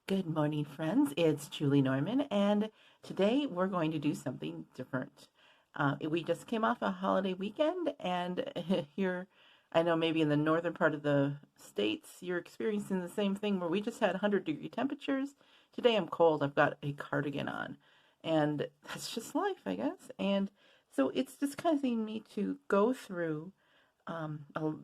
Good morning, friends. It's Julie Norman, and today we're going to do something different. We just came off a holiday weekend, and here, I know maybe in the northern part of the states, you're experiencing the same thing where we just had 100-degree temperatures. Today I'm cold. I've got a cardigan on, and that's just life, I guess. And so it's just causing me to go through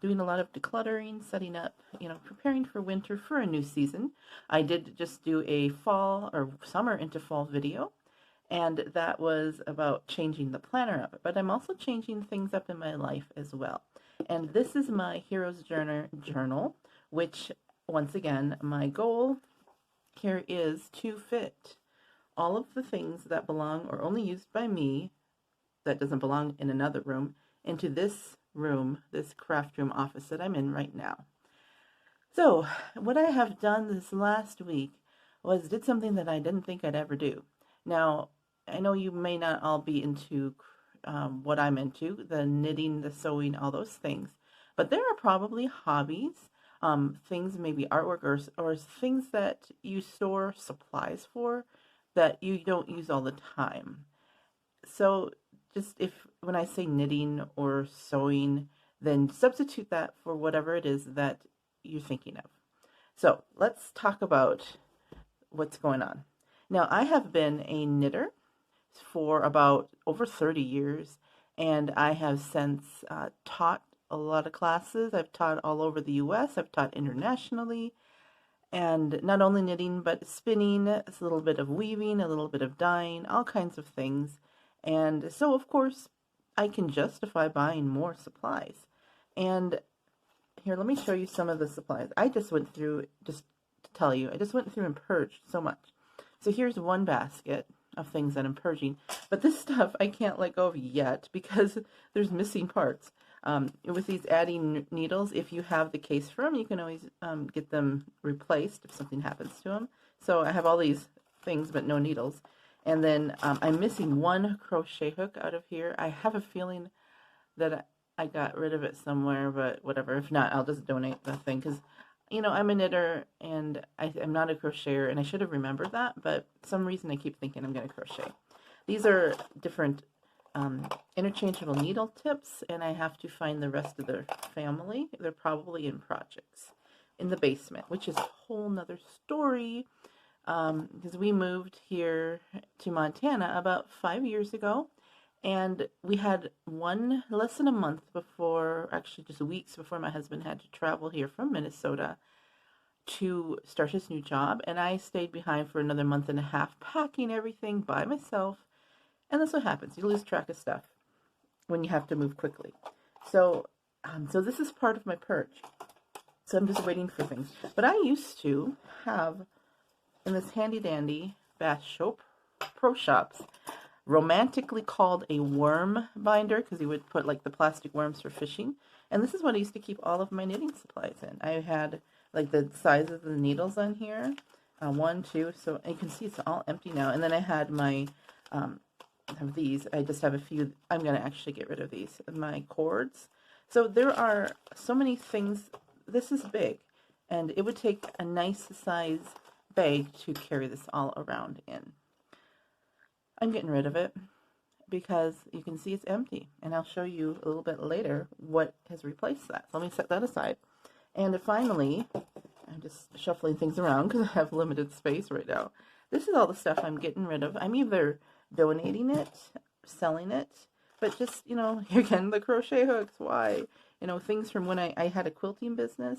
doing a lot of decluttering, setting up, preparing for winter for a new season. I did just do a fall or summer into fall video, and that was about changing the planner up. But I'm also changing things up in my life as well. And this is my Hero's Journal, which, once again, my goal here is to fit all of the things that belong or only used by me that doesn't belong in another room into this room, this craft room office that I'm in right now. So what I have done this last week was did something that I didn't think I'd ever do. Now, I know you may not all be into what I'm into, the knitting, the sewing, all those things, but there are probably hobbies, things, maybe artwork or things that you store supplies for that you don't use all the time. So just if when I say knitting or sewing, then substitute that for whatever it is that you're thinking of. So let's talk about what's going on. Now, I have been a knitter for about over 30 years, and I have since taught a lot of classes. I've taught all over the US, I've taught internationally, and not only knitting, but spinning, a little bit of weaving, a little bit of dyeing, all kinds of things. And so, of course, I can justify buying more supplies. And here, let me show you some of the supplies. I just went through, just to tell you, I just went through and purged so much. So here's one basket of things that I'm purging. But this stuff I can't let go of yet because there's missing parts. With these adding needles, if you have the case for them, you can always get them replaced if something happens to them. So I have all these things but no needles. And then I'm missing one crochet hook out of here. I have a feeling that I got rid of it somewhere, but whatever. If not, I'll just donate the thing because, I'm a knitter and I'm not a crocheter, and I should have remembered that, but for some reason I keep thinking I'm going to crochet. These are different interchangeable needle tips, and I have to find the rest of their family. They're probably in projects in the basement, which is a whole nother story. Because we moved here to Montana about 5 years ago, and we had less than a month before, actually just weeks before my husband had to travel here from Minnesota to start his new job, and I stayed behind for another month and a half packing everything by myself, and that's what happens. You lose track of stuff when you have to move quickly. So this is part of my purge. So I'm just waiting for things. But I used to have in this handy-dandy Bass Pro Shops, romantically called a worm binder because you would put like the plastic worms for fishing. And this is what I used to keep all of my knitting supplies in. I had like the size of the needles on here, 1, 2. So you can see it's all empty now. And then I had my have these. I just have a few. I'm going to actually get rid of these. My cords. So there are so many things. This is big, and it would take a nice size bag to carry this all around in. I'm getting rid of it because you can see it's empty, and I'll show you a little bit later what has replaced that. So let me set that aside. And finally, I'm just shuffling things around because I have limited space right now. This is all the stuff I'm getting rid of. I'm either donating it, selling it, but just, here again, the crochet hooks, why? Things from when I had a quilting business,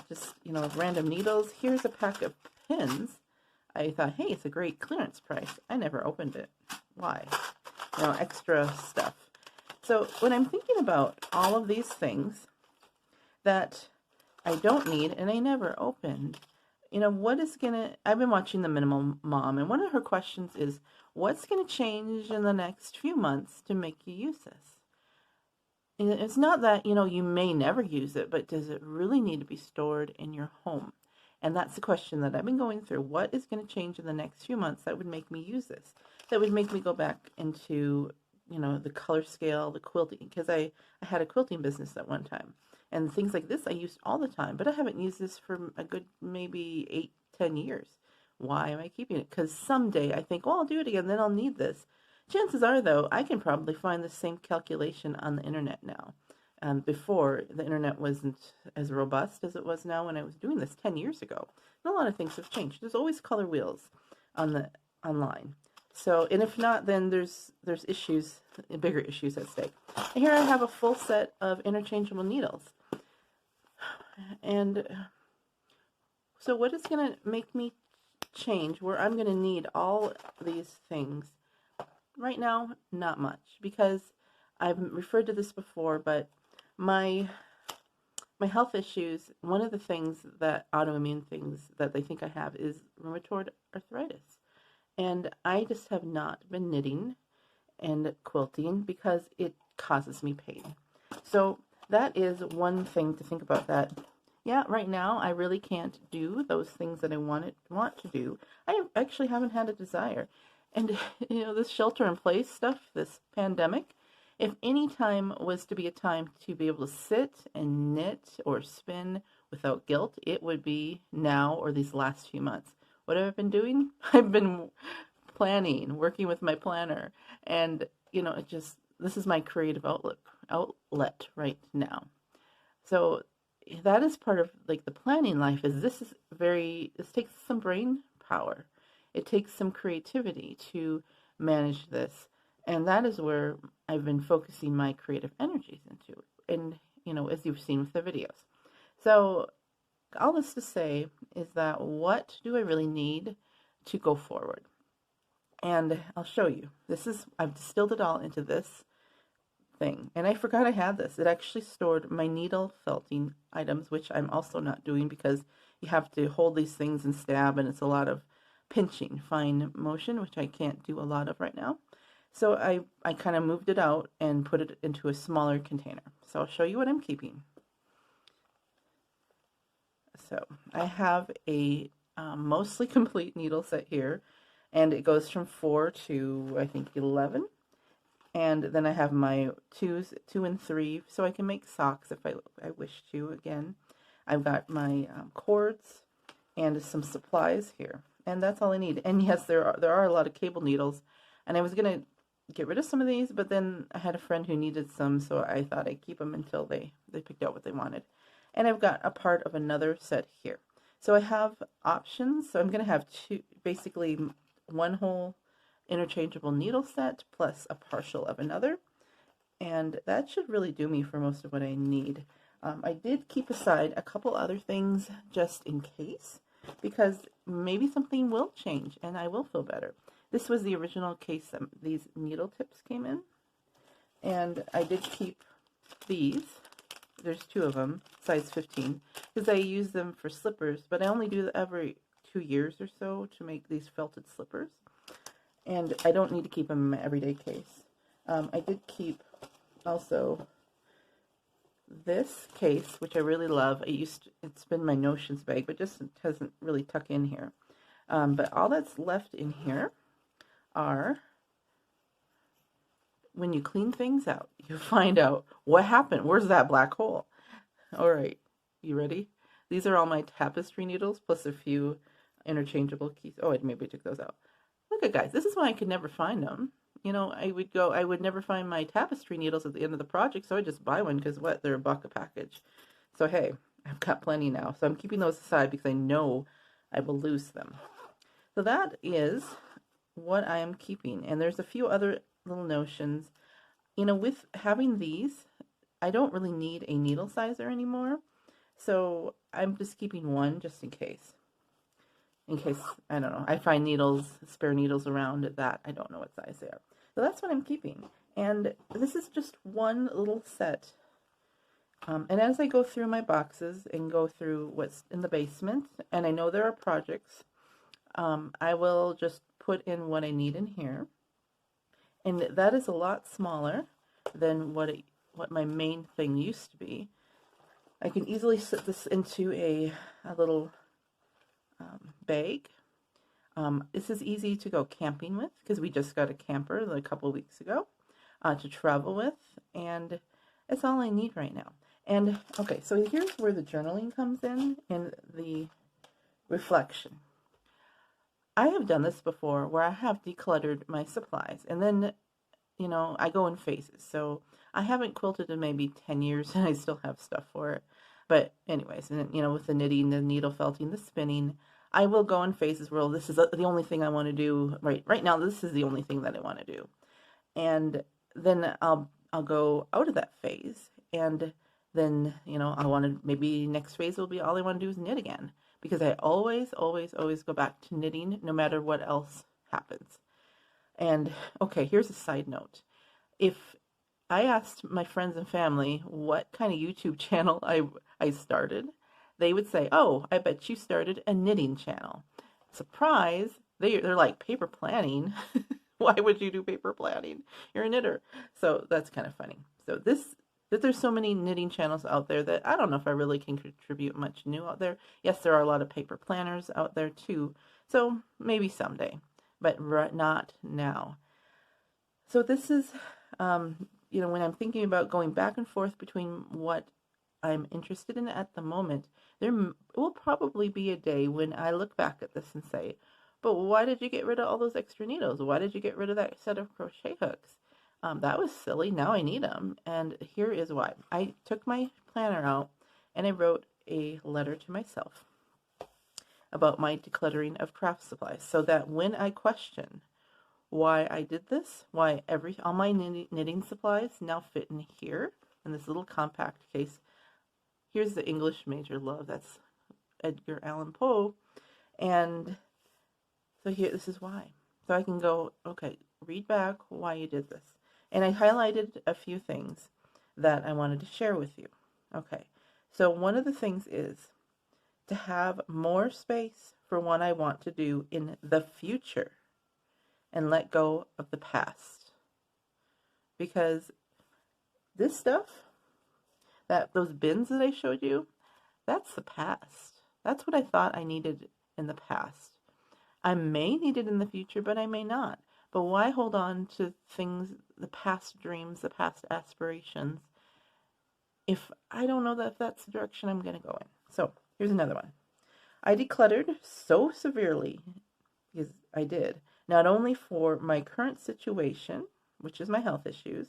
just, random needles. Here's a pack of pins. I thought, hey, it's a great clearance price. I never opened it. Why? Extra stuff. So when I'm thinking about all of these things that I don't need and I never opened, I've been watching The Minimal Mom, and one of her questions is, what's going to change in the next few months to make you use this? And it's not that, you may never use it, but does it really need to be stored in your home? And that's the question that I've been going through. What is going to change in the next few months that would make me use this? That would make me go back into, the color scale, the quilting, because I had a quilting business at one time. And things like this I used all the time, but I haven't used this for a good maybe 10 years. Why am I keeping it? Because someday I think, well, I'll do it again, then I'll need this. Chances are, though, I can probably find the same calculation on the internet now. Before, the internet wasn't as robust as it was now when I was doing this 10 years ago. And a lot of things have changed. There's always color wheels on the online. So, and if not, then there's issues, bigger issues at stake. And here I have a full set of interchangeable needles. And so what is going to make me change where I'm going to need all these things? Right now, not much, because I've referred to this before, but my health issues, one of the things that autoimmune things that they think I have is rheumatoid arthritis. And I just have not been knitting and quilting because it causes me pain. So that is one thing to think about, that yeah, right now I really can't do those things that I want to do. I actually haven't had a desire. And, this shelter in place stuff, this pandemic, if any time was to be a time to be able to sit and knit or spin without guilt, it would be now or these last few months. What have I been doing? I've been planning, working with my planner. And, this is my creative outlet right now. So that is part of the planning life, this takes some brain power. It takes some creativity to manage this. And that is where I've been focusing my creative energies into. And, as you've seen with the videos. So all this to say is that what do I really need to go forward? And I'll show you. I've distilled it all into this thing. And I forgot I had this. It actually stored my needle felting items, which I'm also not doing because you have to hold these things and stab, and it's a lot of pinching, fine motion, which I can't do a lot of right now. So I kind of moved it out and put it into a smaller container. So I'll show you what I'm keeping. So I have a mostly complete needle set here, and it goes from 4 to, I think, 11. And then I have my 2 and 3, so I can make socks if I wish to. Again, I've got my cords and some supplies here. And that's all I need. And yes, there are a lot of cable needles. And I was going to get rid of some of these, but then I had a friend who needed some, so I thought I'd keep them until they picked out what they wanted. And I've got a part of another set here. So I have options. So I'm going to have basically one whole interchangeable needle set plus a partial of another. And that should really do me for most of what I need. I did keep aside a couple other things just in case, because maybe something will change and I will feel better. This was the original case that these needle tips came in. And I did keep these. There's 2 of them, size 15, because I use them for slippers, but I only do that every 2 years or so to make these felted slippers. And I don't need to keep them in my everyday case. I did keep also this case, which I really love. It's been my notions bag, but just doesn't really tuck in here. But all that's left in here are, when you clean things out, you find out what happened. Where's that black hole? All right, you ready? These are all my tapestry needles, plus a few interchangeable keys. Oh, maybe I took those out. Look at, guys, this is why I could never find them. I would never find my tapestry needles at the end of the project, so I just buy one because they're $1 a package. So hey, I've got plenty now. So I'm keeping those aside because I know I will lose them. So that is what I am keeping. And there's a few other little notions. With having these, I don't really need a needle sizer anymore. So I'm just keeping one just in case. In case, I don't know, I find spare needles around that I don't know what size they are. So that's what I'm keeping. And this is just one little set. And as I go through my boxes and go through what's in the basement, and I know there are projects, I will just put in what I need in here. And that is a lot smaller than what my main thing used to be. I can easily set this into a little bag. This is easy to go camping with because we just got a camper a couple weeks ago to travel with, and it's all I need right now. And okay, so here's where the journaling comes in and the reflection. I have done this before where I have decluttered my supplies, and then, I go in phases. So I haven't quilted in maybe 10 years and I still have stuff for it. But anyways, and with the knitting, the needle felting, the spinning, I will go in phases where this is the only thing I want to do right now. This is the only thing that I want to do. And then I'll go out of that phase, and then I want to, maybe next phase will be all I want to do is knit again, because I always go back to knitting no matter what else happens. And okay, here's a side note. If I asked my friends and family what kind of YouTube channel I started, they would say, "Oh, I bet you started a knitting channel." Surprise! They're like, paper planning. Why would you do paper planning? You're a knitter. So that's kind of funny. So that there's so many knitting channels out there that I don't know if I really can contribute much new out there. Yes, there are a lot of paper planners out there too. So maybe someday, but not now. So this is, when I'm thinking about going back and forth between what I'm interested in at the moment, there will probably be a day when I look back at this and say, but why did you get rid of all those extra needles? Why did you get rid of that set of crochet hooks? That was silly. Now I need them. And here is why. I took my planner out and I wrote a letter to myself about my decluttering of craft supplies, so that when I question why I did this, why all my knitting supplies now fit in here in this little compact case. Here's the English Major Love. That's Edgar Allan Poe. And so here, this is why. So I can go, okay, read back why you did this. And I highlighted a few things that I wanted to share with you. Okay, so one of the things is to have more space for what I want to do in the future and let go of the past. Because this stuff, those bins that I showed you, that's the past. That's what I thought I needed in the past. I may need it in the future, but I may not. But why hold on to things, the past dreams, the past aspirations, if I don't know that that's the direction I'm going to go in? So here's another one. I decluttered so severely, because I did, not only for my current situation, which is my health issues,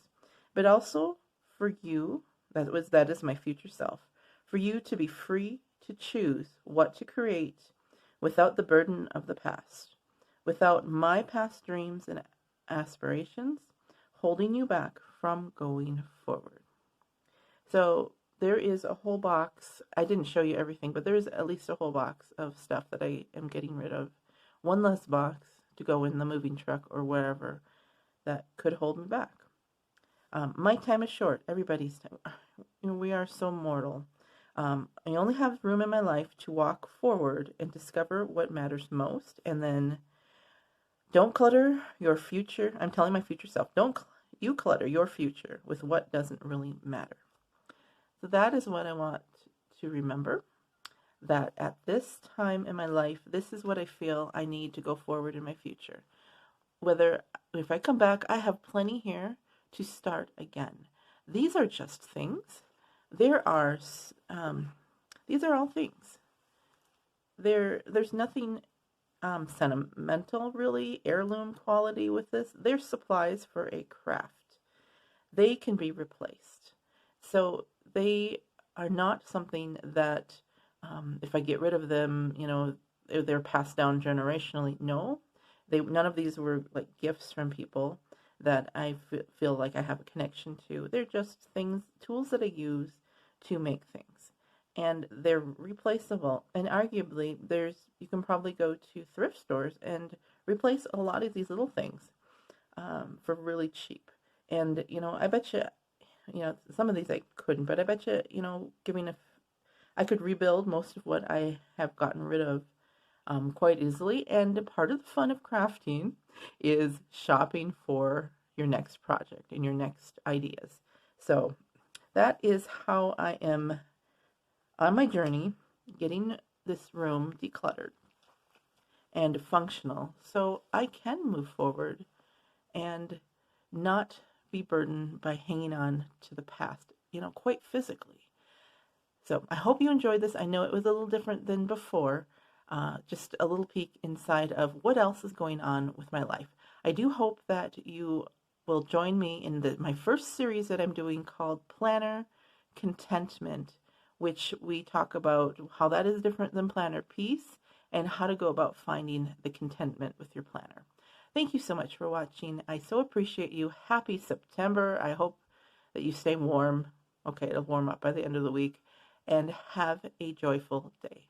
but also for you, that is my future self, for you to be free to choose what to create without the burden of the past, without my past dreams and aspirations holding you back from going forward. So there is a whole box. I didn't show you everything, but there is at least a whole box of stuff that I am getting rid of. One less box to go in the moving truck or wherever that could hold me back. My time is short. Everybody's time. We are so mortal. I only have room in my life to walk forward and discover what matters most. And then don't clutter your future. I'm telling my future self, don't you clutter your future with what doesn't really matter. So that is what I want to remember, that at this time in my life, this is what I feel I need to go forward in my future. If I come back, I have plenty here to start again. These are just things. These are all things. There's nothing sentimental, really, heirloom quality with this. They're supplies for a craft. They can be replaced. So they are not something that, if I get rid of them, they're passed down generationally. No, none of these were like gifts from people that I feel like I have a connection to. They're just tools that I use to make things. And they're replaceable. And arguably, you can probably go to thrift stores and replace a lot of these little things for really cheap. And, I bet you, some of these I couldn't, but I bet you, I could rebuild most of what I have gotten rid of quite easily. And part of the fun of crafting is shopping for your next project and your next ideas. So that is how I am on my journey, getting this room decluttered and functional so I can move forward and not be burdened by hanging on to the past, quite physically. So I hope you enjoyed this. I know it was a little different than before. just a little peek inside of what else is going on with my life. I do hope that you will join me in my first series that I'm doing called Planner Contentment, which we talk about how that is different than Planner Peace and how to go about finding the contentment with your planner. Thank you so much for watching. I so appreciate you. Happy September. I hope that you stay warm. Okay, it'll warm up by the end of the week. And have a joyful day.